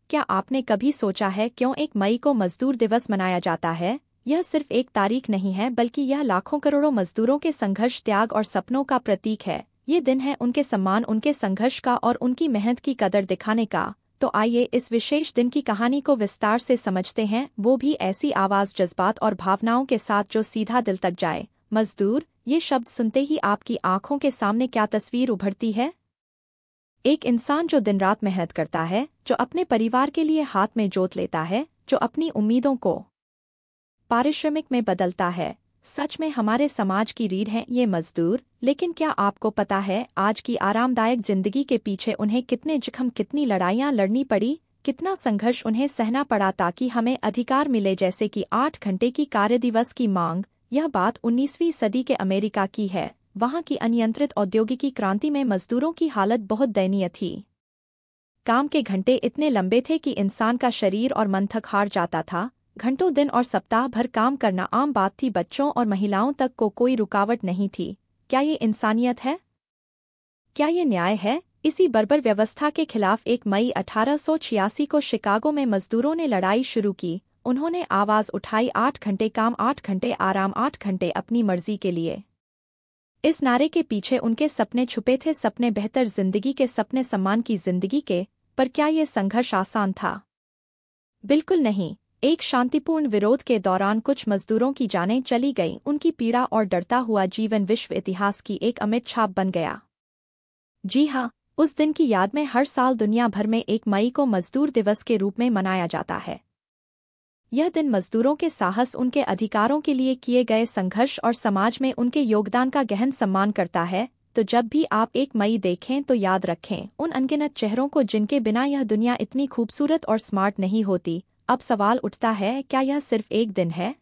क्या आपने कभी सोचा है क्यों 1 मई को मजदूर दिवस मनाया जाता है? यह सिर्फ एक तारीख नहीं है बल्कि यह लाखों करोड़ों मजदूरों के संघर्ष, त्याग और सपनों का प्रतीक है। ये दिन है उनके सम्मान, उनके संघर्ष का और उनकी मेहनत की कदर दिखाने का। तो आइए इस विशेष दिन की कहानी को विस्तार से समझते हैं, वो भी ऐसी आवाज़, जज्बात और भावनाओं के साथ जो सीधा दिल तक जाए। मजदूर, ये शब्द सुनते ही आपकी आंखों के सामने क्या तस्वीर उभरती है? एक इंसान जो दिन रात मेहनत करता है, जो अपने परिवार के लिए हाथ में जोत लेता है, जो अपनी उम्मीदों को पारिश्रमिक में बदलता है। सच में हमारे समाज की रीढ़ है ये मजदूर। लेकिन क्या आपको पता है आज की आरामदायक जिंदगी के पीछे उन्हें कितने जख्म, कितनी लड़ाइयाँ लड़नी पड़ी, कितना संघर्ष उन्हें सहना पड़ा ताकि हमें अधिकार मिले, जैसे कि 8 घंटे की कार्यदिवस की मांग। यह बात 19वीं सदी के अमेरिका की है। वहाँ की अनियंत्रित औद्योगिकी क्रांति में मजदूरों की हालत बहुत दयनीय थी। काम के घंटे इतने लंबे थे कि इंसान का शरीर और मन थक हार जाता था। घंटों दिन और सप्ताह भर काम करना आम बात थी। बच्चों और महिलाओं तक को कोई रुकावट नहीं थी। क्या ये इंसानियत है? क्या ये न्याय है? इसी बर्बर व्यवस्था के खिलाफ 1 मई 1886 को शिकागो में मजदूरों ने लड़ाई शुरू की। उन्होंने आवाज उठाई, 8 घंटे काम, 8 घंटे आराम, 8 घंटे अपनी मर्जी के लिए। इस नारे के पीछे उनके सपने छुपे थे, सपने बेहतर जिंदगी के, सपने सम्मान की जिंदगी के। पर क्या ये संघर्ष आसान था? बिल्कुल नहीं। एक शांतिपूर्ण विरोध के दौरान कुछ मजदूरों की जानें चली गईं। उनकी पीड़ा और डरता हुआ जीवन विश्व इतिहास की एक अमिट छाप बन गया। जी हाँ, उस दिन की याद में हर साल दुनिया भर में 1 मई को मजदूर दिवस के रूप में मनाया जाता है। यह दिन मजदूरों के साहस, उनके अधिकारों के लिए किए गए संघर्ष और समाज में उनके योगदान का गहन सम्मान करता है। तो जब भी आप 1 मई देखें तो याद रखें उन अनगिनत चेहरों को जिनके बिना यह दुनिया इतनी खूबसूरत और स्मार्ट नहीं होती। अब सवाल उठता है, क्या यह सिर्फ एक दिन है?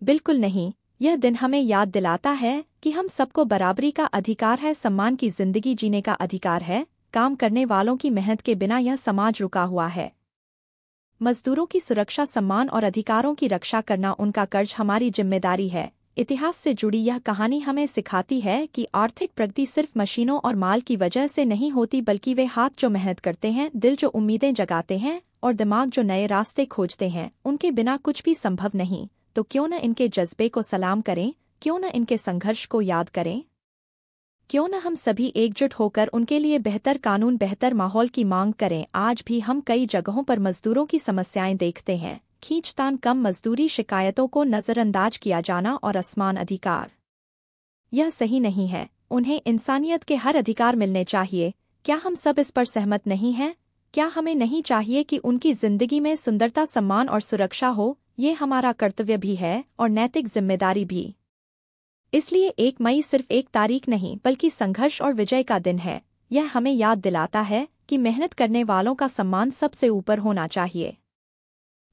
बिल्कुल नहीं। यह दिन हमें याद दिलाता है कि हम सबको बराबरी का अधिकार है, सम्मान की जिंदगी जीने का अधिकार है। काम करने वालों की मेहनत के बिना यह समाज रुका हुआ है। मजदूरों की सुरक्षा, सम्मान और अधिकारों की रक्षा करना उनका कर्ज, हमारी जिम्मेदारी है। इतिहास से जुड़ी यह कहानी हमें सिखाती है कि आर्थिक प्रगति सिर्फ मशीनों और माल की वजह से नहीं होती, बल्कि वे हाथ जो मेहनत करते हैं, दिल जो उम्मीदें जगाते हैं और दिमाग जो नए रास्ते खोजते हैं, उनके बिना कुछ भी संभव नहीं। तो क्यों न इनके जज्बे को सलाम करें, क्यों न इनके संघर्ष को याद करें, क्यों न हम सभी एकजुट होकर उनके लिए बेहतर कानून, बेहतर माहौल की मांग करें। आज भी हम कई जगहों पर मजदूरों की समस्याएं देखते हैं, खींचतान, कम मजदूरी, शिकायतों को नजरअंदाज किया जाना और असमान अधिकार। यह सही नहीं है। उन्हें इंसानियत के हर अधिकार मिलने चाहिए। क्या हम सब इस पर सहमत नहीं हैं? क्या हमें नहीं चाहिए कि उनकी जिंदगी में सुंदरता, सम्मान और सुरक्षा हो? ये हमारा कर्तव्य भी है और नैतिक जिम्मेदारी भी। इसलिए 1 मई सिर्फ एक तारीख नहीं बल्कि संघर्ष और विजय का दिन है। यह हमें याद दिलाता है कि मेहनत करने वालों का सम्मान सबसे ऊपर होना चाहिए।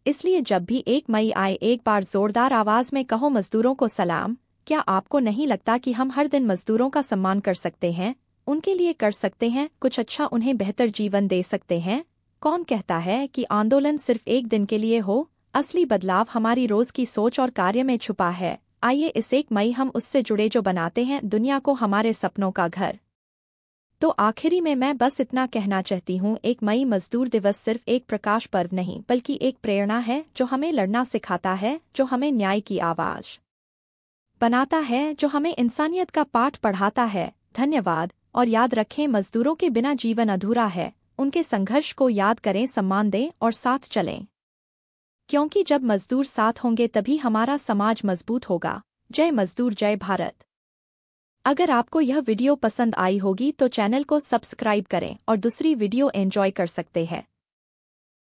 इसलिए जब भी 1 मई आए, एक बार जोरदार आवाज में कहो, मजदूरों को सलाम। क्या आपको नहीं लगता कि हम हर दिन मजदूरों का सम्मान कर सकते हैं, उनके लिए कर सकते हैं कुछ अच्छा, उन्हें बेहतर जीवन दे सकते हैं? कौन कहता है कि आंदोलन सिर्फ एक दिन के लिए हो? असली बदलाव हमारी रोज की सोच और कार्य में छुपा है। आइए इस 1 मई हम उससे जुड़े जो बनाते हैं दुनिया को हमारे सपनों का घर। तो आखिरी में मैं बस इतना कहना चाहती हूँ, 1 मई मजदूर दिवस सिर्फ एक प्रकाश पर्व नहीं बल्कि एक प्रेरणा है, जो हमें लड़ना सिखाता है, जो हमें न्याय की आवाज बनाता है, जो हमें इंसानियत का पाठ पढ़ाता है। धन्यवाद। और याद रखें, मजदूरों के बिना जीवन अधूरा है। उनके संघर्ष को याद करें, सम्मान दें और साथ चलें, क्योंकि जब मजदूर साथ होंगे तभी हमारा समाज मजबूत होगा। जय मजदूर, जय भारत। अगर आपको यह वीडियो पसंद आई होगी तो चैनल को सब्सक्राइब करें और दूसरी वीडियो एंजॉय कर सकते हैं।